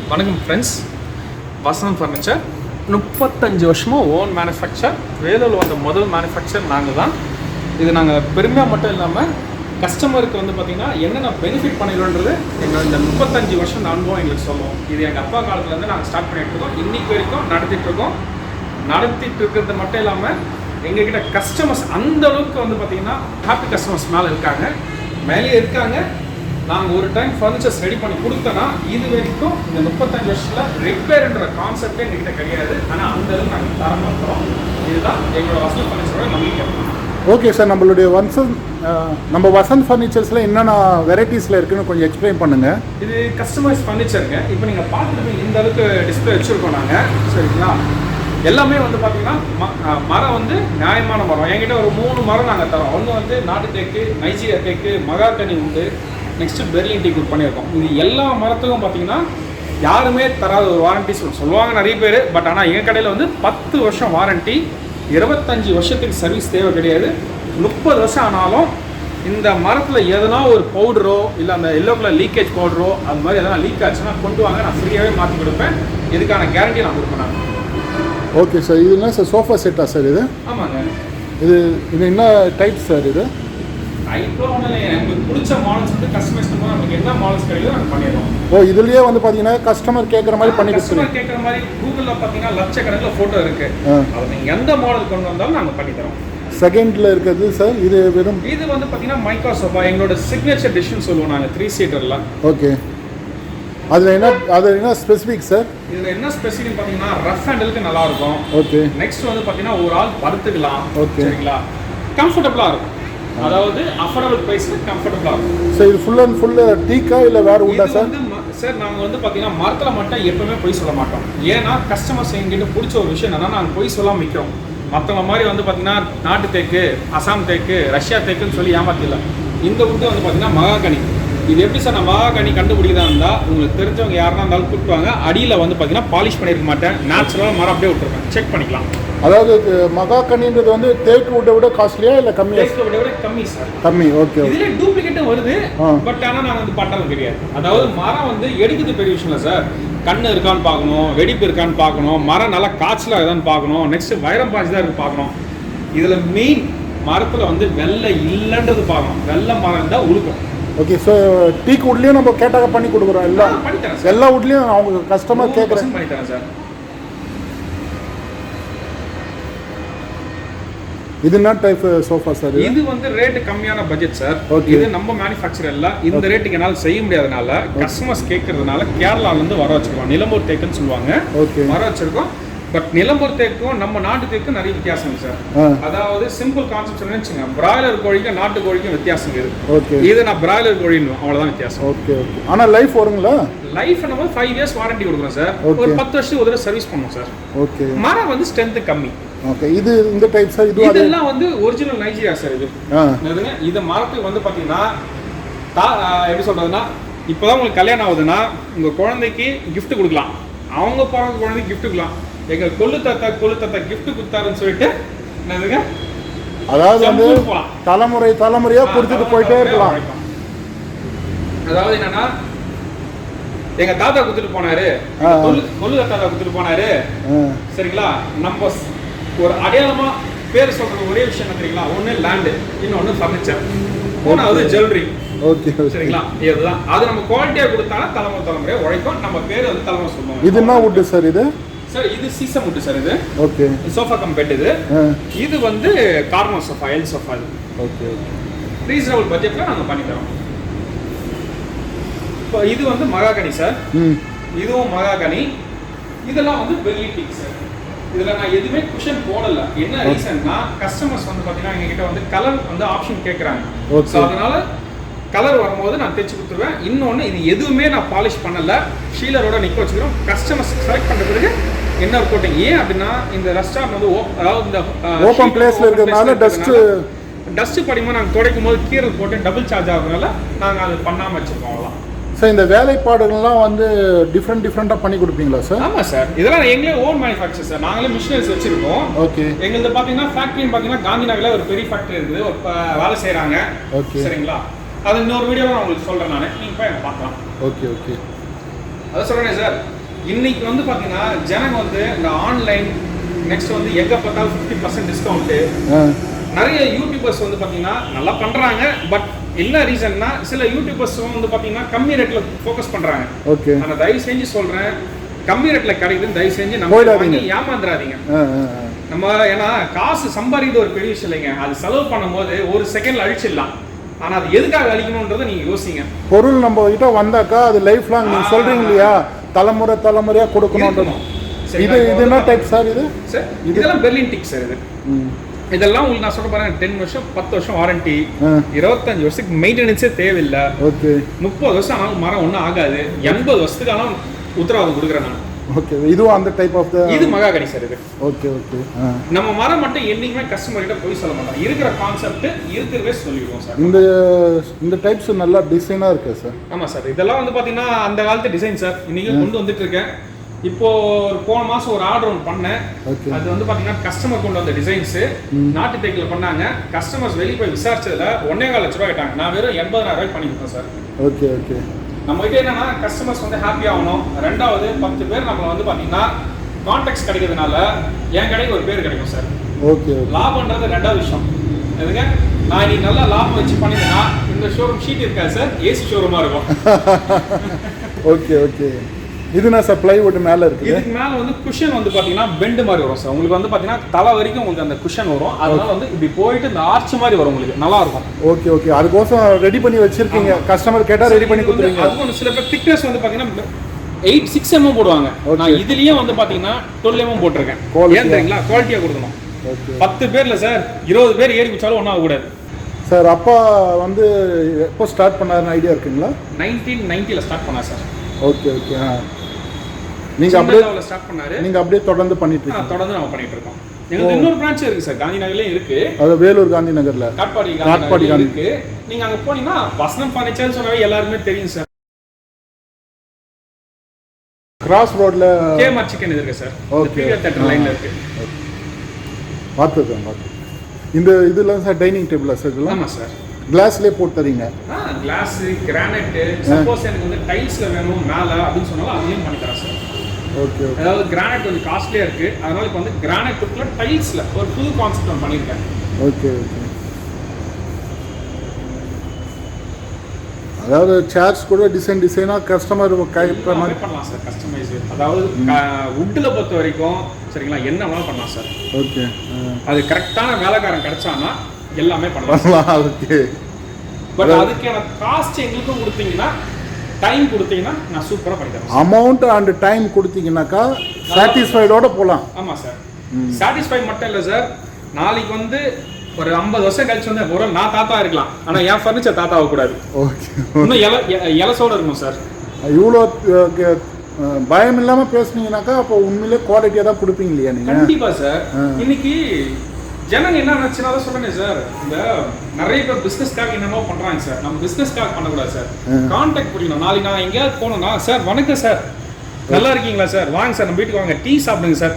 வணக்கம் friends, Vasanth furniture 35 வருஷமாக own manufacture. வேலூரில் வந்த முதல் மேனுஃபேக்சர் நாங்கள் தான். இது நாங்கள் பெருமையாக மட்டும் இல்லாமல் கஸ்டமருக்கு வந்து பார்த்திங்கன்னா என்னென்ன பெனிஃபிட் பண்ணிடுன்றது எங்கள் இந்த 35 வருஷம் அனுபவம் எங்களுக்கு சொல்லுவோம். இது எங்கள் அப்பா காலத்துலேருந்து நாங்கள் ஸ்டார்ட் பண்ணிகிட்ருக்கோம், இன்றைக்கு வரைக்கும் நடத்திட்டுருக்கோம். நடத்திட்டு இருக்கிறது மட்டும் இல்லாமல் எங்ககிட்ட கஸ்டமர்ஸ் அந்தளவுக்கு வந்து பார்த்திங்கன்னா ஹாப்பி கஸ்டமர்ஸ் மேலே இருக்காங்க, மேலேயே இருக்காங்க. நாங்கள் ஒரு டைம் ஃபர்னிச்சர்ஸ் ரெடி பண்ணி கொடுத்தோன்னா இது வரைக்கும் இந்த 35 வருஷத்தில் ரிப்பேர்ன்ற கான்செப்டே எங்ககிட்ட கிடையாது. ஆனால் அந்த அளவுக்கு நாங்கள் தரம் பண்ணுறோம். இதுதான் எங்களோட வசந்த் ஃபர்னிச்சரோட நம்பிக்கை. ஓகே சார், நம்மளுடைய நம்ம வசந்த் ஃபர்னிச்சர்ஸில் என்னென்ன வெரைட்டிஸில் இருக்குன்னு கொஞ்சம் எக்ஸ்பிளைன் பண்ணுங்கள். இது கஸ்டமைஸ் ஃபர்னிச்சருங்க. இப்போ நீங்கள் பார்த்துட்டு இந்த அளவுக்கு டிஸ்பிளே வச்சுருக்கோம் நாங்கள், சரிங்களா? எல்லாமே வந்து பார்த்தீங்கன்னா மரம் வந்து நியாயமான மரம். என்கிட்ட ஒரு 3 மரம் நாங்கள் தரோம். ஒன்று வந்து நாட்டு தேக்கு, நைஜீரியா தேக்கு, மகாகனி உண்டு, நெக்ஸ்ட்டு பெர்லின் டீக் பண்ணியிருக்கோம். இது எல்லா மரத்துக்கும் பார்த்தீங்கன்னா யாருமே தராத ஒரு வாரண்ட்டி சொல்லுவாங்க நிறைய பேர். பட் ஆனால் எங்கள் கடையில் வந்து 10 வருஷம் வாரண்ட்டி, 25 வருஷத்துக்கு சர்வீஸ் தேவை கிடையாது. 30 வருஷம் ஆனாலும் இந்த மரத்தில் எதனா ஒரு பவுடரோ இல்லை அந்த எல்லோ கலர் லீக்கேஜ் பவுடரோ அது மாதிரி எதனா லீக் ஆச்சுன்னா கொண்டு வாங்க, நான் ஃப்ரீயாகவே மாற்றி கொடுப்பேன். இதுக்கான கேரண்டி நான் கொடுப்பேன். ஓகே சார், இது என்ன சார் சோஃபா செட்டா சார் இது? ஆமாங்க. இது என்ன டைப் சார் இது? டைப்ல ஒன்றும் இல்லை, எனக்கு பிடிச்ச மாடல்ஸ் வந்து கஸ்டமைஸ் பண்ணுவோம். நமக்கு என்ன மாடல்ஸ் கிடைக்குதோ நாங்கள் பண்ணிடுவோம். ஓ, இதுலேயே வந்து பார்த்தீங்கன்னா கஸ்டமர் கேட்குற மாதிரி பண்ணி கொடுத்துருவோம். கஸ்டமர் கேட்குற மாதிரி கூகுளில் பார்த்தீங்கன்னா லட்சக்கணக்கில் ஃபோட்டோ இருக்குது. அதை நீங்கள் எந்த மாடல் கொண்டு வந்தாலும் நாங்கள் பண்ணித்தரோம். செகண்டில் இருக்கிறது சார் இது வெறும் இது வந்து பார்த்தீங்கன்னா மைக்ரோ சோஃபா, எங்களோட சிக்னேச்சர் டிஷ்ஷுன்னு சொல்லுவோம் நாங்கள், 3 சீட்டரில். ஓகே, அதில் என்ன ஸ்பெசிஃபிக் சார்? இதில் என்ன ஸ்பெசிஃபிக் பார்த்தீங்கன்னா ரஃப் ஹேண்டலுக்கு நல்லாயிருக்கும். ஓகே. நெக்ஸ்ட் வந்து பார்த்தீங்கன்னா ஒரு ஆள் படுத்துக்கலாம். ஓகே, சரிங்களா? கம்ஃபர்டபுளாக இருக்கும். அதாவது அஃபோர்டபுள் ப்ரைஸில் கம்ஃபர்டபுளாக இருக்கும். சார் இது ஃபுல் அண்ட் ஃபுல்லு டீக்கா இல்லை வேறு உண்டா சார்? சார் நாங்கள் வந்து பார்த்தீங்கன்னா மரத்தில் மட்டும் எப்பவுமே பொய் சொல்ல மாட்டோம். ஏன்னா கஸ்டமர்ஸ் எங்கிட்ட பிடிச்ச ஒரு விஷயம் என்னன்னா நாங்கள் பொய் சொல்லாமல் விற்கிறோம். மற்றவங்க மாதிரி வந்து பார்த்தீங்கன்னா நாட்டு தேக்கு, அசாம் தேக்கு, ரஷ்யா தேக்குன்னு சொல்லி ஏமாத்திடல. இந்த உட்டு வந்து பார்த்தீங்கன்னா மகாகனி. இது எப்படி சார் நான் மகாகனி கண்டுபிடிக்கிறதா இருந்தால் உங்களுக்கு தெரிஞ்சவங்க யாருனா இருந்தாலும் கூப்பிட்டுவாங்க. அடியில் வந்து பார்த்தீங்கன்னா பாலிஷ் பண்ணியிருக்க மாட்டேன், நேச்சுரலாக மரம் அப்படியே விட்டுருக்கேன், செக் பண்ணிக்கலாம். அதாவது மகாகனின்றது வந்து தேக்கு வுட்டை விட காஸ்ட்லியா இல்லை கம்மியா? தேக்கு வுட்டை விட கம்மி சார். கம்மி. ஓகே. இதுல டூப்ளிகேட்டும் வருது, பட் ஆனால் நாங்கள் வந்து பண்றது கிடையாது. அதாவது மரம் வந்து எடுக்கிறது பெரிய விஷயம் இல்லை சார். கண்ணு இருக்கான்னு பார்க்கணும், வெடிப்பு இருக்கான்னு பார்க்கணும், மரம் நல்லா காய்ச்சலாக இருக்கான்னு பார்க்கணும், நெக்ஸ்ட் வைரம் பாய்ச்சி தான் இருக்கு பார்க்கணும். இதில் மெயின் மரத்தில் வந்து வெள்ளை இல்லைன்றது பார்க்கணும். வெள்ளை மரம் இருந்தால் உழுக்கும். ஓகே. ஸோ டீக் வுட்லேயும் நம்ம கேட்டாக பண்ணி கொடுக்குறோம். எல்லா வுட்லேயும் அவங்க கஸ்டமர் கேட்குறேன் பண்ணித்தரேன் சார். இது என்ன டைப் சோஃபா சார்? இது வந்து ரேட் கம்மியான பட்ஜெட் சார். இது நம்ம மேனுஃபேக்சர் இல்ல. இந்த ரேட்டுக்கு என்னால் செய்ய முடியாதனால கஸ்டமர்ஸ் கேட்கறதுனால கேரளால இருந்து வர வச்சிருக்கோம். நிலம்பூர் தேக்குன்னு சொல்லுவாங்க, வர வச்சிருக்கோம். பட் நிலம்பூர் தேக்கும் நம்ம நாட்டு தேக்கும் நிறைய வித்தியாசம் இருக்கு சார். அதாவது சிம்பிள் கான்செப்ட் சொல்லுங்க, பிராய்லர் கோழிக்கும் நாட்டு கோழிக்கும் வித்தியாசம் இருக்கு. இது நான் பிராய்லர் கோழின்னு அவ்வளவுதான் வித்தியாசம். Okay okay. ஆனா லைஃப் வருங்களா? லைஃப் நம்ம 5 இயர்ஸ் வாரண்டி கொடுக்குறோம் சார். ஒரு 10 வருஷத்துக்கு ஒரு தடவை சர்வீஸ் பண்ணுவோம் சார். ஓகே. மரம் வந்து ஸ்ட்ரென்த் கம்மி. ஓகே. இது இந்த டைப் சார்? இதெல்லாம் வந்து ஒரிஜினல் நைஜீரியா சார். இது மரத்துக்கு வந்து பாத்தீங்கன்னா எப்படி சொல்றதுன்னா, இப்போதான் உங்களுக்கு கல்யாணம் ஆகுதுன்னா உங்க குழந்தைக்கு கிஃப்ட் கொடுக்கலாம், அவங்க பிறந்த குழந்தைக்கு கிஃப்ட் கொடுக்கலாம். எங்க கொள்ளு தாத்தா கிஃப்ட் கொடுத்தாருன்னு சொல்லிட்டு என்னதுங்க, அதாவது வந்து தலைமுறையா கொடுத்துட்டு போயிட்டே இருக்கலாம். அதாவது என்னன்னா, எங்க தாத்தா கொடுத்துட்டு போனாரு, கொள்ளு தாத்தா கொடுத்துட்டு போனாரு, சரிங்களா? நம்ம ஒரு அடையாளமா பேர் சொல்றது ஒரே விஷயம் என்ன தெரியுங்களா? ஒண்ணு லேண்டு, இன்னொன்னு ஃபர்னிச்சர், மூணாவது ஜுவல்லரி. ஓகே, சரிங்களா? இதுதான். அது நம்ம குவாலிட்டியா கொடுத்தாலும் தலைமுறையா உழைக்கும். நம்ம பேர் வந்து தலைமுறை சொல்லுவோம். இது என்ன வுட் சார்? இது சார் இது சீசம் வுட் சார். இது ஓகே. Sofa cum bed. இது வந்து கார்னர் சோஃபா, எல் சோஃபா. இது ஓகே ஓகே. ரீசனபிள் பட்ஜெட்ல நாங்க பண்ணி தரோம். இப்போ இது வந்து மகாகனி சார். இதுவும் மகாகனி. இதெல்லாம் வந்து பெர்லின் டீக் சார். இதுல நான் எதுவுமே குஷன் போடல. என்ன ரீசன்னா, கஸ்டமர்ஸ் வந்து பாத்தீங்கன்னா எங்க கிட்ட வந்து கலர் வந்து ஆப்ஷன் கேட்கறாங்க. ஸோ அதனால கலர் வரும்போது நான் தைச்சு கொடுத்துருவேன். இன்னொன்று, இது எதுவுமே நான் பாலிஷ் பண்ணல, ஷீலரோட நிற்க வச்சுக்கிறோம். கஸ்டமர்ஸ் செலக்ட் பண்ண பிறகு என்ன கோட்டிங். ஏன் அப்படின்னா இந்த ரெஸ்டாரண்ட் வந்து அதாவது இந்த ஓப்பன் பிளேஸ்ல இருக்கிறதுனால டஸ்ட் படிக்கும்போது நாங்கள் துடைக்கும் போது கீரல் போட்டு டபுள் சார்ஜ் ஆகுறதுனால நாங்கள் அது பண்ணாமல் வச்சுருக்கோம். அவ்வளோதான் சார். இந்த வேலைப்பாடுகள்லாம் வந்து டிஃப்ரெண்ட்டாக பண்ணி கொடுப்பீங்களா சார்? ஆமாம் சார். இதெல்லாம் எங்களே ஓன் மேனுஃபேக்சர் சார். நாங்களே மிஷினரிஸ் வச்சிருக்கோம். ஓகே. எங்களுக்கு பார்த்தீங்கன்னா ஃபேக்ட்ரின்னு பார்த்தீங்கன்னா காந்தி நகரில் ஒரு பெரிய ஃபேக்ட்ரி இருக்குது, ஒரு வேலை செய்கிறாங்க. ஓகே, சரிங்களா? அது இன்னொரு வீடியோவில் நான் உங்களுக்கு சொல்கிறேன். நான் நீங்கள் போய் பார்க்கலாம். Okay okay. அதை சொல்கிறேன் சார். இன்னைக்கு வந்து பார்த்தீங்கன்னா ஜனங்க வந்து இந்த ஆன்லைன் நெக்ஸ்ட் வந்து எங்கே பார்த்தாலும் 50% டிஸ்கவுண்ட்டு. நிறைய யூடியூபர்ஸ் வந்து பார்த்தீங்கன்னா நல்லா பண்ணுறாங்க. பட் என்ன ரீசன்னா சில யூடியூபர்ஸ் வந்து பார்த்தீங்கன்னா கம்மி ரேட்டில் ஃபோக்கஸ் பண்ணுறாங்க. ஓகே. நான் தயவு செஞ்சு சொல்கிறேன், கம்மி ரேட்டில் கிடைக்குதுன்னு தயவு செஞ்சு நம்ம வாங்கி ஏமாந்துடாதீங்க. நம்ம ஏன்னா காசு சம்பாதிக்கிறது ஒரு பெரிய விஷயம் இல்லைங்க. அது செலவு பண்ணும்போது ஒரு செகண்ட்ல அழிச்சிடலாம். ஆனால் அது எதுக்காக அழிக்கணுன்றதை நீங்கள் யோசிங்க. பொருள் நம்ம கிட்ட வந்தாக்கா அது லைஃப் லாங் நீங்கள் சொல்கிறீங்க இல்லையா, தலைமுறையாக கொடுக்கணும். இது என்ன டைப் சார்? இது சார் இதெல்லாம் பெர்லின் டிக் சார். இதெல்லாம் உங்களுக்கு நான் சொல்ல போறேன் 10 வருஷம் 10 வருஷம் வாரண்டி, 25 வருஷத்துக்கு மெயின்டெனன்ஸே தேவையில்லை. ஓகே. 30 வருஷம் ஆனாலும் மரம் ஒன்றும் ஆகாது. 80 வருஷத்துக்கு ஆனாலும் உத்தரவாதம் கொடுக்குறேன் நான். ஓகே. இதுவும் அந்த டைப் ஆஃப் இது மகாகனி சார். இது ஓகே ஓகே. நம்ம மரம் மட்டும் என்னைக்குமே கஸ்டமர் கிட்ட போய் சொல்ல மாட்டோம். இருக்கிற கான்செப்ட் இருக்கிறவே சொல்லிடுவோம் சார். இந்த டைப்ஸ் நல்லா டிசைனா இருக்கு சார். ஆமா சார். இதெல்லாம் வந்து பாத்தீங்கன்னா அந்த காலத்து டிசைன் சார். இன்னைக்கு கொண்டு வந்துட்டு இருக்கேன். இப்போ போன மாசம் ஒரு ஆர்டர் ஒன்று பண்ணேன். அது வந்து பாத்தீங்கன்னா கஸ்டமர் கொண்டு வந்த டிசைன்ஸ் நாட்டு தேக்கில் பண்ணாங்க. கஸ்டமர்ஸ் வெளியே போய் விசாரிச்சதுல 1.25 லட்ச ரூபாய் கேட்டாங்க. நான் வெறும் 80,000 ரூபாய் பண்ணி கொடுத்தேன் சார். Okay okay. நம்ம கிட்ட என்னன்னா கஸ்டமர்ஸ் வந்து ஹாப்பி ஆகணும். ரெண்டாவது 10 பேர் நம்மள வந்து பாத்தீங்கன்னா கான்டாக்ட்ஸ் கிடைக்கிறதுனால என் கடைக்கு ஒரு பேர் கிடைக்கும் சார். ஓகே. லாபம்ன்றது ரெண்டாவது விஷயம். எதுங்க, நான் இன்னைக்கு நல்லா லாபம் வச்சு பண்ணிட்டேன்னா இந்த ஷோரூம் ஷீட் இருக்காது சார், ஏசி ஷோரூமா இருக்கும். Okay okay. இதுனா சார் பிளைவுட் மேலே இருக்குது. இதுக்கு மேலே வந்து குஷன் வந்து பார்த்தீங்கன்னா பெண்டு மாதிரி வரும் சார். உங்களுக்கு வந்து பார்த்தீங்கன்னா தலை வரைக்கும் உங்களுக்கு அந்த குஷன் வரும். அதனால வந்து இப்படி போயிட்டு இந்த ஆர்ச் மாதிரி வரும். உங்களுக்கு நல்லா இருக்கும். Okay okay. அதுக்கோசம் ரெடி பண்ணி வச்சிருக்கீங்க. கஸ்டமர் கேட்டால் ரெடி பண்ணி கொடுத்துருவீங்க. அதுவும் சில பேர் திக்னஸ் வந்து பார்த்தீங்கன்னா 6 mm போடுவாங்க. நான் இதுலயே வந்து பார்த்தீங்கன்னா 12 mm போட்டிருக்கேன். ஏன் தெரியுங்களா? குவாலிட்டியாக கொடுக்கணும். 10 பேர்ல சார் 20 பேர் ஏறி குச்சாலும் ஒன்றும் ஆகக்கூடாது சார். அப்பா வந்து எப்போ ஸ்டார்ட் பண்ணாருன்னு ஐடியா இருக்குங்களா? 1990ல ஸ்டார்ட் பண்ணா சார். Okay okay. நீங்க அப்படியே தொடர்ந்து பண்ணிட்டு இருக்கீங்க? தொடர்ந்து நம்ம பண்ணிட்டு இருக்கோம். எங்களுக்கு இன்னொரு பிரான்ச் இருக்கு சார், காந்தி நகர்லயே இருக்கு. அது வேலூர் காந்தி நகர்ல காட்பாடி இருக்கு. நீங்க அங்க போனீங்கன்னா வசனம் ஃபர்னிச்சர் சொன்னாவே எல்லாருமே தெரியும் சார். கிராஸ் ரோட்ல கேமார் சிக்கன் இருக்கு சார். ஓகே. தியேட்டர் லைன்ல இருக்கு. பாத்துறேன். இந்த இதெல்லாம் சார் டைனிங் டேபிளா சார்? இதெல்லாம் ஆமா சார். கிளாஸ்லயே போட்டு தரீங்க? Class, granite. சப்போஸ் எனக்கு வந்து டைல்ஸ்ல வேணும் மேல அப்படின்னு சொன்னாலும் அதையும் பண்ணி தரேன் சார். Okay okay. அதாவது கிரானைட் கொஞ்சம் காஸ்ட்லியா இருக்கு. அதனால இப்போ வந்து கிரானைட்ல டைல்ஸ்ல ஒரு புது கான்செப்ட் நான் பண்ணிருக்கேன். Okay okay. அதாவது சேர்ஸ் கூட டிசைனா கஸ்டமர் கைப்பற்ற மாதிரி பண்ணலாம் சார். கஸ்டமைஸ் அதாவது வுட்ல பொறுத்த வரைக்கும் சரிங்களா, என்ன வேணாலும் பண்ணலாம் சார். ஓகே. அது கரெக்டான வேலைக்காரன் கிடைச்சானா எல்லாமே பண்ணலாம். ஓகே. பட் அதுக்கான காஸ்ட் எங்களுக்கும் கொடுத்தீங்கன்னா, டைம் கொடுத்தீங்கன்னா நான் சூப்பரா பண்ணி தரேன். அமௌண்ட் அண்ட் டைம் கொடுத்தீங்கன்னாக்கா சாட்டிஸ்ஃபைடோட போலாம். ஆமா சார். சாட்டிஸ்ஃபை மட்டும் இல்ல சார், நாளைக்கு வந்து ஒரு 50 வருஷம் கழிச்சு வந்து ஒரு நான் தாத்தா இருக்கலாம், ஆனா என் ஃபர்னிச்சர் தாத்தா ஆக கூடாது. ஓகே. இன்னும் எலசோட இருக்கணும் சார். இவ்வளோ பயம் இல்லாம பேசுனீங்கன்னாக்கா அப்போ உண்மையிலே குவாலிட்டியா தான் கொடுப்பீங்க இல்லையா நீங்க? கண்டிப்பா சார். இன்னைக்கு ஜனங்க என்ன நினைச்சுனா சொல்றேன் சார், இந்த நிறைய பேர் பிசினஸ்க்காக என்னமோ பண்றாங்க சார். நம்ம பிசினஸ்க்காக பண்ணக்கூடாது சார். கான்டாக்ட் பண்ணிக்கணும். நாளைக்கு நான் எங்கேயாவது போனோம்னா சார் வணக்கம் சார், நல்லா இருக்கீங்களா சார், வாங்க சார் நம்ம வீட்டுக்கு வாங்க, டீ சாப்பிடுங்க சார்.